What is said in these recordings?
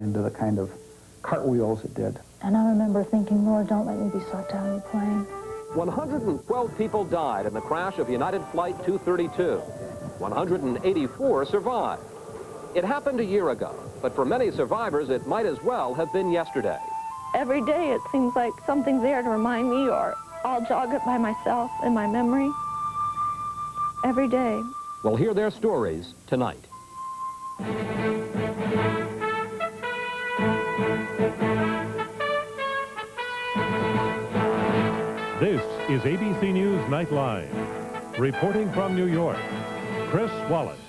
into the kind of cartwheels it did. And I remember thinking, Lord, don't let me be sucked out of the plane. 112 people died in the crash of United Flight 232. 184 survived. It happened a year ago, but for many survivors, it might as well have been yesterday. Every day it seems like something's there to remind me, or I'll jog it by myself in my memory. Every day. We'll hear their stories tonight. This is ABC News Nightline. Reporting from New York, Chris Wallace.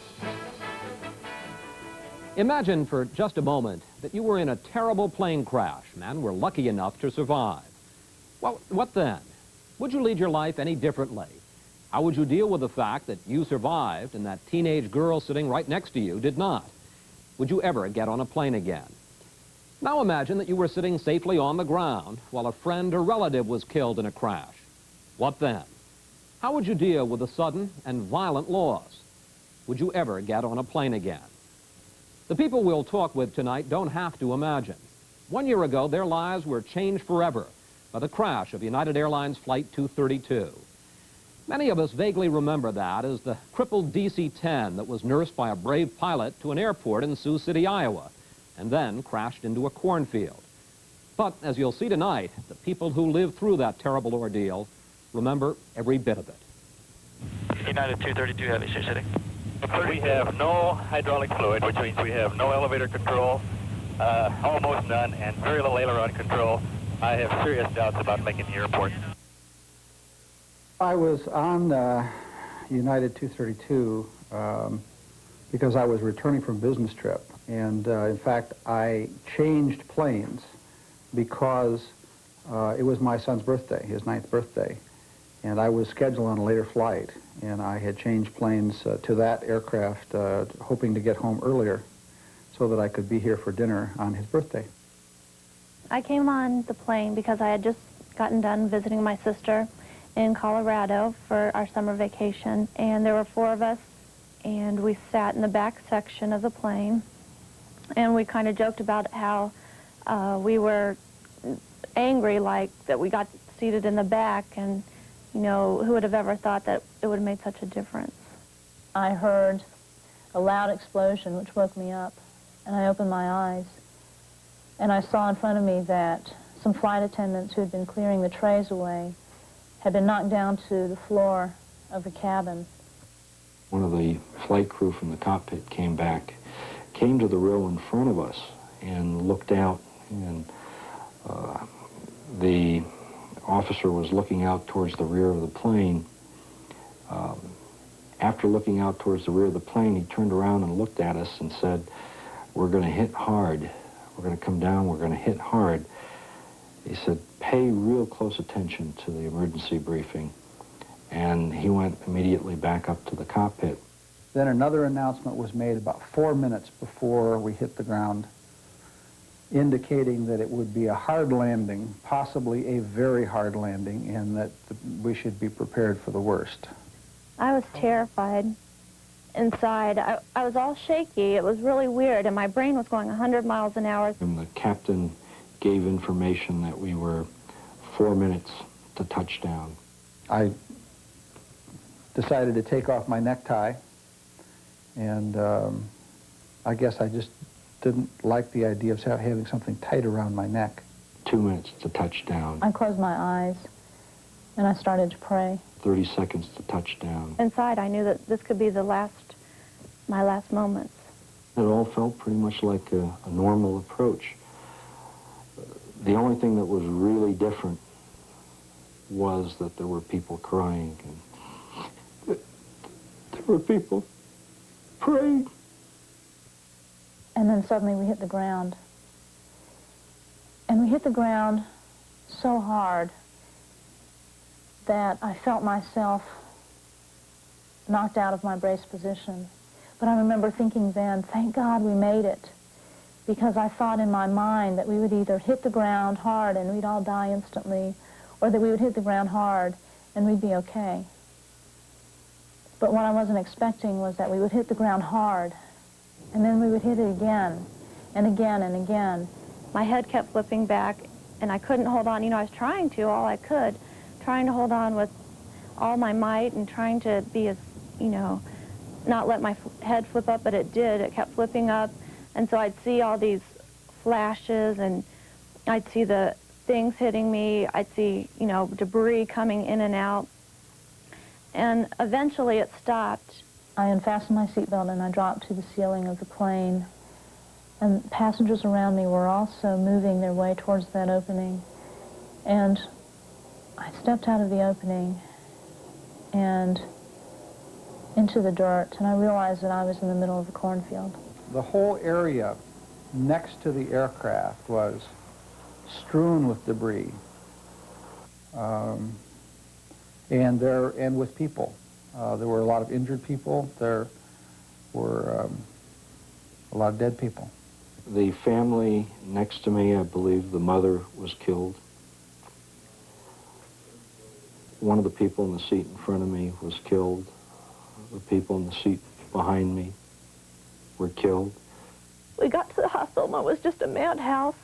Imagine for just a moment that you were in a terrible plane crash and were lucky enough to survive. Well, what then? Would you lead your life any differently? How would you deal with the fact that you survived and that teenage girl sitting right next to you did not? Would you ever get on a plane again? Now imagine that you were sitting safely on the ground while a friend or relative was killed in a crash. What then? How would you deal with the sudden and violent loss? Would you ever get on a plane again? The people we'll talk with tonight don't have to imagine. 1 year ago, their lives were changed forever by the crash of United Airlines Flight 232. Many of us vaguely remember that as the crippled DC-10 that was nursed by a brave pilot to an airport in Sioux City, Iowa, and then crashed into a cornfield. But, as you'll see tonight, the people who lived through that terrible ordeal remember every bit of it. United 232 Heavy, Sioux City. We have no hydraulic fluid, which means we have no elevator control, almost none, and very little aileron control. I have serious doubts about making the airport. I was on United 232 because I was returning from a business trip. And in fact, I changed planes because it was my son's birthday, his 9th birthday. And I was scheduled on a later flight. And I had changed planes to that aircraft, hoping to get home earlier so that I could be here for dinner on his birthday. I came on the plane because I had just gotten done visiting my sister in Colorado for our summer vacation. And there were 4 of us, and we sat in the back section of the plane. And we kind of joked about how we were angry, like that we got seated in the back, and you know, who would have ever thought that it would have made such a difference? I heard a loud explosion which woke me up, and I opened my eyes, and I saw in front of me that some flight attendants who had been clearing the trays away had been knocked down to the floor of the cabin. One of the flight crew from the cockpit came to the row in front of us and looked out, and the officer was looking out towards the rear of the plane. After looking out towards the rear of the plane, he turned around and looked at us and said, "We're going to hit hard. We're going to come down. We're going to hit hard." He said, "Pay real close attention to the emergency briefing." And he went immediately back up to the cockpit. Then another announcement was made about 4 minutes before we hit the ground, indicating that it would be a hard landing, possibly a very hard landing, and that we should be prepared for the worst. I was terrified inside. I was all shaky. It was really weird, and my brain was going 100 miles an hour. And the captain gave information that we were 4 minutes to touchdown. I decided to take off my necktie, and I guess I just didn't like the idea of having something tight around my neck. 2 minutes to touchdown. I closed my eyes, and I started to pray. 30 seconds to touchdown. Inside, I knew that this could be my last moments. It all felt pretty much like a normal approach. The only thing that was really different was that there were people crying, and there were people praying. And then suddenly we hit the ground. And we hit the ground so hard that I felt myself knocked out of my brace position. But I remember thinking then, thank God we made it, because I thought in my mind that we would either hit the ground hard and we'd all die instantly, or that we would hit the ground hard and we'd be okay. But what I wasn't expecting was that we would hit the ground hard, and then we would hit it again, and again and again. My head kept flipping back, and I couldn't hold on. You know, I was trying to, all I could, trying to hold on with all my might and trying to be as, you know, not let my head flip up, but it did. It kept flipping up, and so I'd see all these flashes, and I'd see the things hitting me. I'd see, you know, debris coming in and out, and eventually it stopped. I unfastened my seatbelt and I dropped to the ceiling of the plane, and passengers around me were also moving their way towards that opening, and I stepped out of the opening and into the dirt, and I realized that I was in the middle of a cornfield. The whole area next to the aircraft was strewn with debris, and with people. There were a lot of injured people. There were a lot of dead people. The family next to me, I believe the mother was killed. One of the people in the seat in front of me was killed. The people in the seat behind me were killed. We got to the hospital, and it was just a madhouse.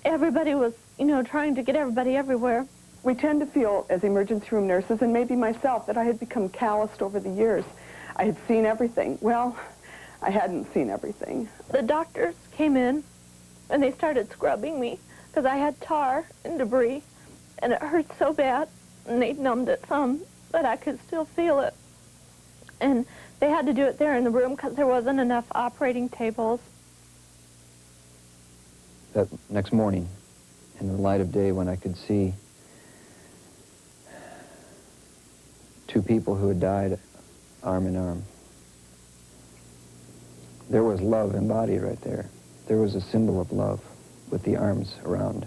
Everybody was, you know, trying to get everybody everywhere. We tend to feel, as emergency room nurses, and maybe myself, that I had become calloused over the years. I had seen everything. Well, I hadn't seen everything. The doctors came in, and they started scrubbing me, because I had tar and debris, and it hurt so bad, and they numbed it some, but I could still feel it. And they had to do it there in the room because there wasn't enough operating tables. That next morning, in the light of day, when I could see two people who had died arm in arm, there was love embodied right there. There was a symbol of love with the arms around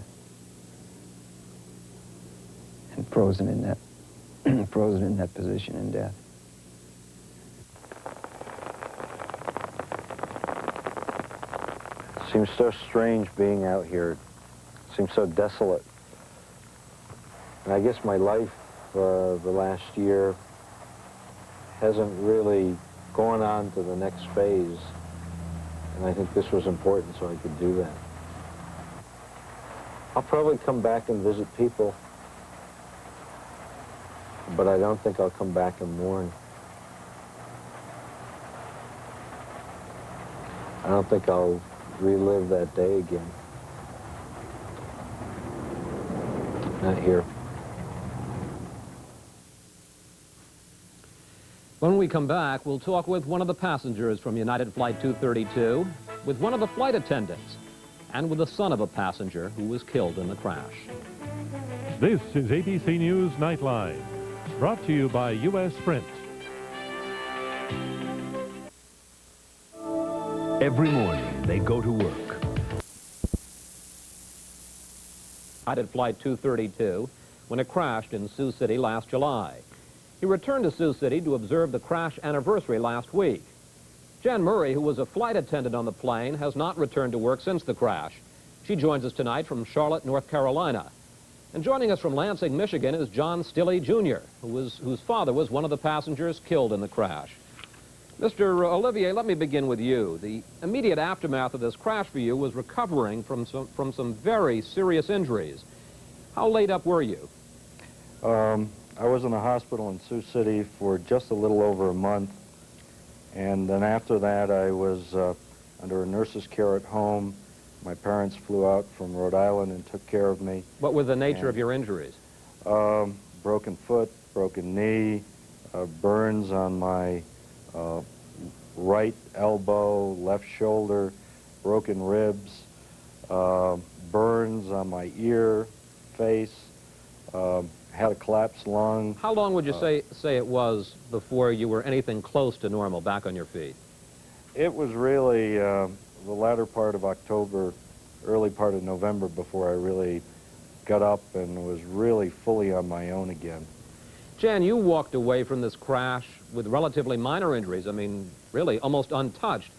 and frozen in that position in death. It seems so strange being out here. It seems so desolate. And I guess my life the last year hasn't really gone on to the next phase. And I think this was important so I could do that. I'll probably come back and visit people, but I don't think I'll come back and mourn. I don't think I'll relive that day again. Not here. When we come back, we'll talk with one of the passengers from United Flight 232, with one of the flight attendants, and with the son of a passenger who was killed in the crash. This is ABC News Nightline, brought to you by U.S. Sprint. Every morning, they go to work. United Flight 232 when it crashed in Sioux City last July. He returned to Sioux City to observe the crash anniversary last week. Jen Murray, who was a flight attendant on the plane, has not returned to work since the crash. She joins us tonight from Charlotte, North Carolina. And joining us from Lansing, Michigan is John Stilley, Jr., whose father was one of the passengers killed in the crash. Mr. Olivier, let me begin with you. The immediate aftermath of this crash for you was recovering from some very serious injuries. How laid up were you? I was in a hospital in Sioux City for just a little over a month, and then after that I was under a nurse's care at home. My parents flew out from Rhode Island and took care of me. What was the nature of your injuries? Broken foot, broken knee, burns on my right elbow, left shoulder, broken ribs, burns on my ear, face, had a collapsed lung. How long would you say it was before you were anything close to normal, back on your feet? It was really the latter part of October, early part of November before I really got up and was really fully on my own again. Jan, you walked away from this crash with relatively minor injuries. I mean, really almost untouched.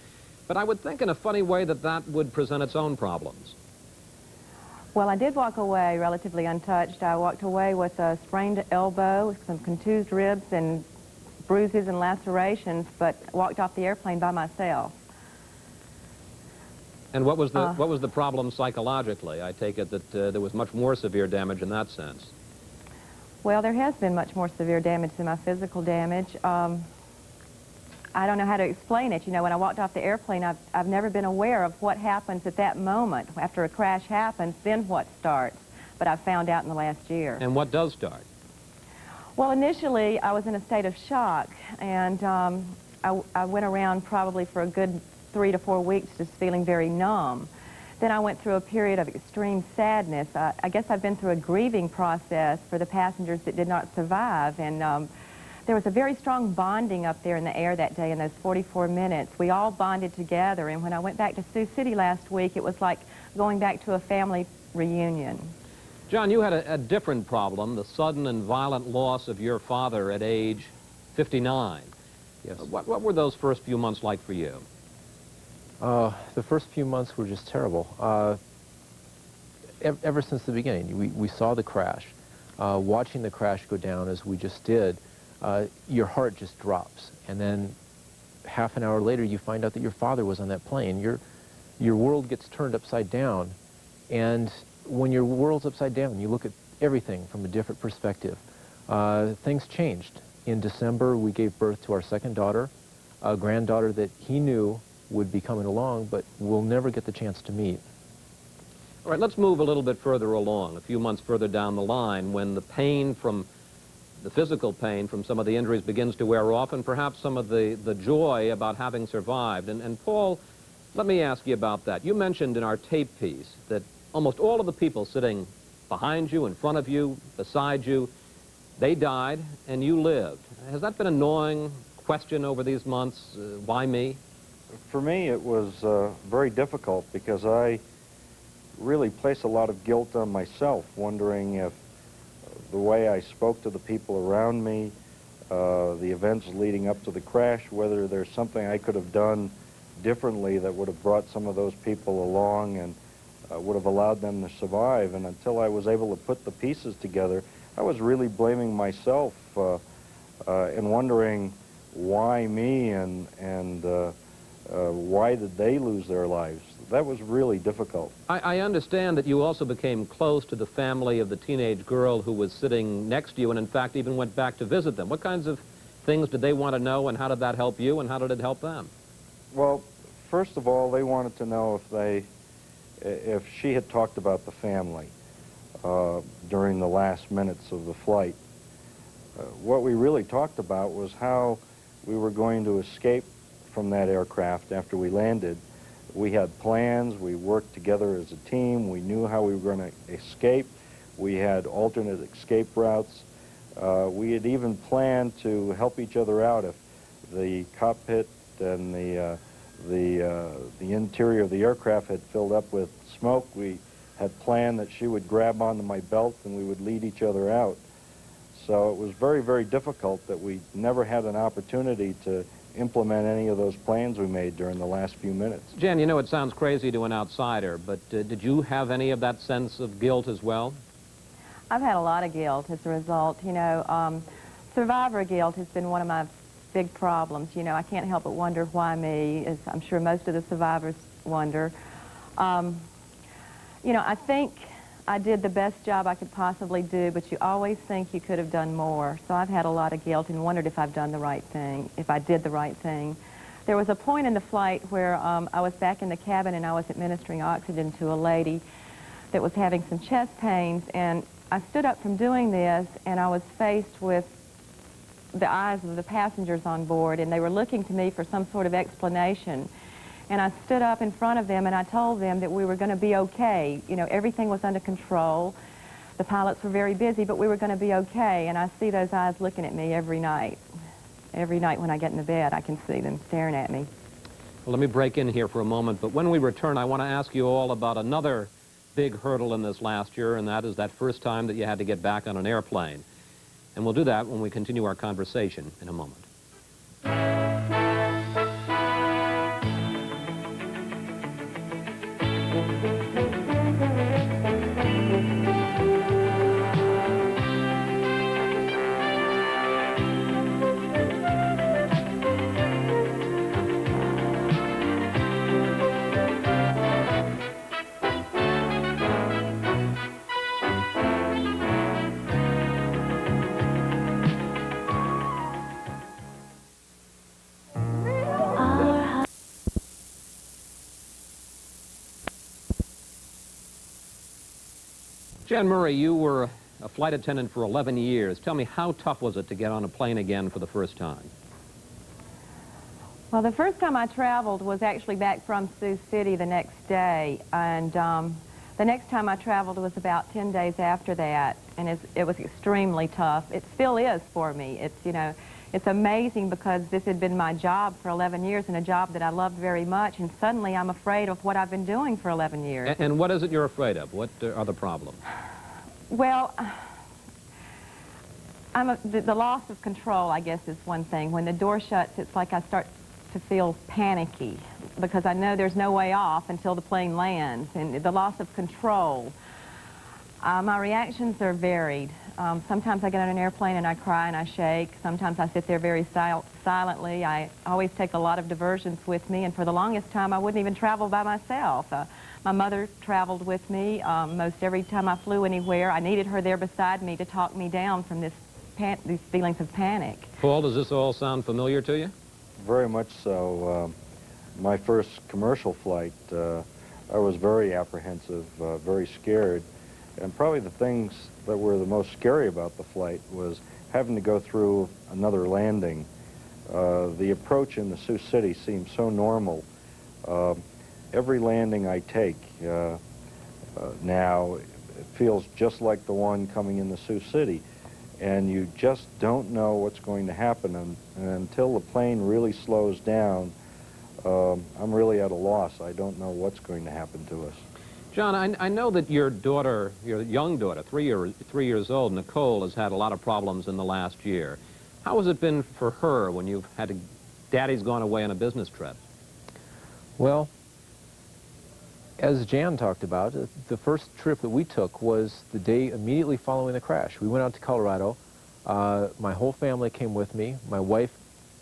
But I would think in a funny way that that would present its own problems. Well, I did walk away relatively untouched. I walked away with a sprained elbow, some contused ribs, and bruises and lacerations, but walked off the airplane by myself. And what was the problem psychologically? I take it that there was much more severe damage in that sense. Well, there has been much more severe damage than my physical damage. I don't know how to explain it. You know, when I walked off the airplane, I've never been aware of what happens at that moment. After a crash happens, then what starts? But I've found out in the last year. And what does start? Well, initially, I was in a state of shock, and I went around probably for a good 3 to 4 weeks just feeling very numb. Then I went through a period of extreme sadness. I guess I've been through a grieving process for the passengers that did not survive, and there was a very strong bonding up there in the air that day in those 44 minutes. We all bonded together, and when I went back to Sioux City last week, it was like going back to a family reunion. John, you had a different problem, the sudden and violent loss of your father at age 59. Yes. What were those first few months like for you? The first few months were just terrible. Ever since the beginning, we saw the crash. Watching the crash go down as we just did, your heart just drops. And then half an hour later, you find out that your father was on that plane. Your world gets turned upside down. And when your world's upside down, you look at everything from a different perspective. Things changed. In December, we gave birth to our second daughter, a granddaughter that he knew would be coming along, but we'll never get the chance to meet. All right, let's move a little bit further along, a few months further down the line, when the pain from the physical pain from some of the injuries begins to wear off, and perhaps some of the joy about having survived. And Paul, let me ask you about that. You mentioned in our tape piece that almost all of the people sitting behind you, in front of you, beside you, they died and you lived. Has that been a gnawing question over these months? Why me? For me, it was very difficult because I really placed a lot of guilt on myself, wondering if the way I spoke to the people around me, the events leading up to the crash, whether there's something I could have done differently that would have brought some of those people along and would have allowed them to survive. And until I was able to put the pieces together, I was really blaming myself and wondering why me and why did they lose their lives. That was really difficult. I understand that you also became close to the family of the teenage girl who was sitting next to you and in fact even went back to visit them. What kinds of things did they want to know, and how did that help you, and how did it help them? Well, first of all, they wanted to know if she had talked about the family during the last minutes of the flight. What we really talked about was how we were going to escape from that aircraft after we landed. We had plans, we worked together as a team, we knew how we were going to escape, we had alternate escape routes. We had even planned to help each other out if the cockpit and the interior of the aircraft had filled up with smoke. We had planned that she would grab onto my belt and we would lead each other out. So it was very, very difficult that we never had an opportunity to implement any of those plans we made during the last few minutes. Jan, you know it sounds crazy to an outsider, but did you have any of that sense of guilt as well? I've had a lot of guilt as a result. You know, survivor guilt has been one of my big problems. You know, I can't help but wonder why me, as I'm sure most of the survivors wonder. You know, I think I did the best job I could possibly do, but you always think you could have done more. So I've had a lot of guilt and wondered if I've done the right thing, if I did the right thing. There was a point in the flight where I was back in the cabin and I was administering oxygen to a lady that was having some chest pains, and I stood up from doing this and I was faced with the eyes of the passengers on board, and they were looking to me for some sort of explanation. And I stood up in front of them and I told them that we were going to be okay. You know, everything was under control. The pilots were very busy, but we were going to be okay. And I see those eyes looking at me every night. Every night when I get in the bed, I can see them staring at me. Well, let me break in here for a moment, but when we return, I want to ask you all about another big hurdle in this last year, and that is that first time that you had to get back on an airplane. And we'll do that when we continue our conversation in a moment. Jan Murray, you were a flight attendant for 11 years. Tell me, how tough was it to get on a plane again for the first time? Well, the first time I traveled was actually back from Sioux City the next day, and the next time I traveled was about 10 days after that, and it was extremely tough. It still is for me. It's, you know, it's amazing because this had been my job for 11 years and a job that I loved very much, and suddenly I'm afraid of what I've been doing for 11 years. And what is it you're afraid of? What are the problems? Well, the loss of control, I guess, is one thing. When the door shuts, it's like I start to feel panicky because I know there's no way off until the plane lands, and the loss of control. My reactions are varied. Sometimes I get on an airplane and I cry and I shake. Sometimes I sit there very silently. I always take a lot of diversions with me, and for the longest time I wouldn't even travel by myself. My mother traveled with me most every time I flew anywhere. I needed her there beside me to talk me down from these feelings of panic. Paul, does this all sound familiar to you? Very much so. My first commercial flight, I was very apprehensive, very scared. And probably the things that were the most scary about the flight was having to go through another landing. The approach in the Sioux City seemed so normal. Every landing I take now, it feels just like the one coming in the Sioux City. And you just don't know what's going to happen. And until the plane really slows down, I'm really at a loss. I don't know what's going to happen to us. John, I know that your daughter, your young daughter, 3 years old, Nicole, has had a lot of problems in the last year. How has it been for her when you've had to, Daddy's gone away on a business trip? Well, as Jan talked about, the first trip that we took was the day immediately following the crash. We went out to Colorado. My whole family came with me. My wife,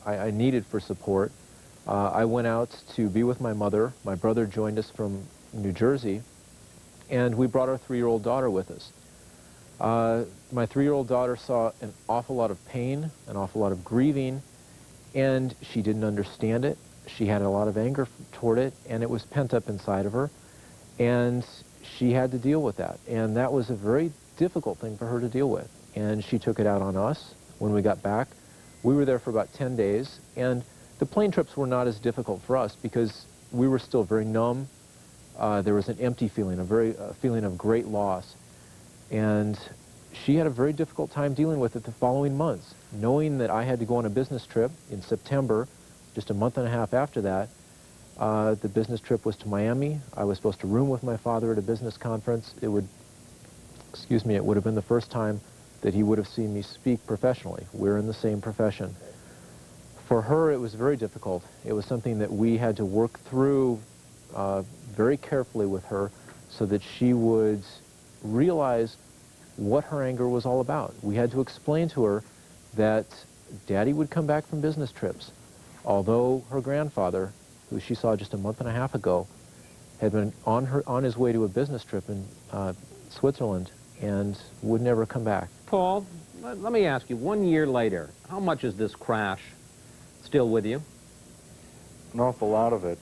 I needed for support. I went out to be with my mother. My brother joined us from New Jersey, and we brought our 3-year-old daughter with us. My 3-year-old daughter saw an awful lot of pain, an awful lot of grieving, and she didn't understand it. She had a lot of anger toward it, and it was pent up inside of her, and she had to deal with that. And that was a very difficult thing for her to deal with. And she took it out on us when we got back. We were there for about 10 days, and the plane trips were not as difficult for us because we were still very numb. There was an empty feeling, a feeling of great loss. And she had a very difficult time dealing with it the following months, knowing that I had to go on a business trip in September. Just a month and a half after that, the business trip was to Miami. I was supposed to room with my father at a business conference. It would have been the first time that he would have seen me speak professionally. We're in the same profession. For her, it was very difficult. It was something that we had to work through very carefully with her so that she would realize what her anger was all about. We had to explain to her that Daddy would come back from business trips, although her grandfather, who she saw just a month and a half ago, had been on his way to a business trip in Switzerland and would never come back. Paul, let me ask you, 1 year later, how much is this crash still with you? An awful lot of it.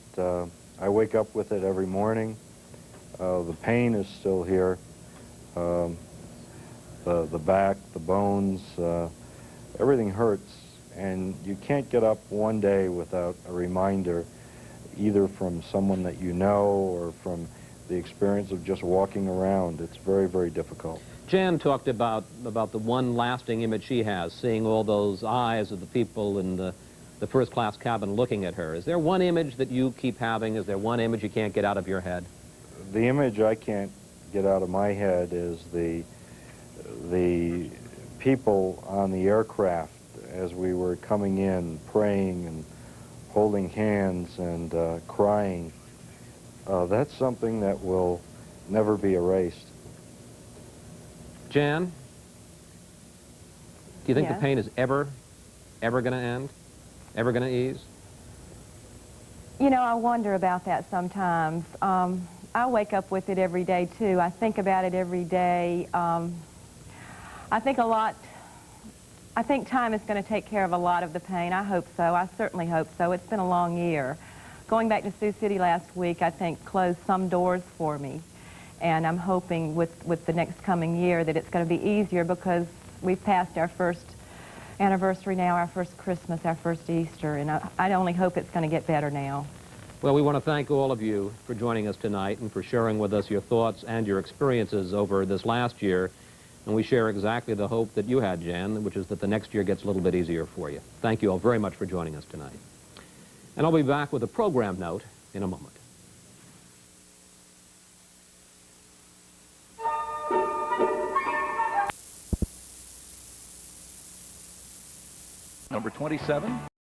I wake up with it every morning. The pain is still here. The back, the bones, everything hurts. And you can't get up one day without a reminder, either from someone that you know or from the experience of just walking around. It's very, very difficult. Jan talked about the one lasting image she has, seeing all those eyes of the people in the first-class cabin looking at her. Is there one image that you keep having? Is there one image you can't get out of your head? The image I can't get out of my head is the people on the aircraft as we were coming in, praying and holding hands and crying. That's something that will never be erased. Jan, do you think Yes. the pain is ever going to end? Ever going to ease? You know, I wonder about that sometimes. I wake up with it every day, too. I think about it every day. I think time is going to take care of a lot of the pain. I hope so. I certainly hope so. It's been a long year. Going back to Sioux City last week, I think, closed some doors for me. And I'm hoping with the next coming year that it's going to be easier, because we've passed our first anniversary now, our first Christmas, our first Easter, and I only hope it's going to get better now. Well, we want to thank all of you for joining us tonight and for sharing with us your thoughts and your experiences over this last year. And we share exactly the hope that you had, Jan, which is that the next year gets a little bit easier for you. Thank you all very much for joining us tonight. And I'll be back with a program note in a moment. Number 27.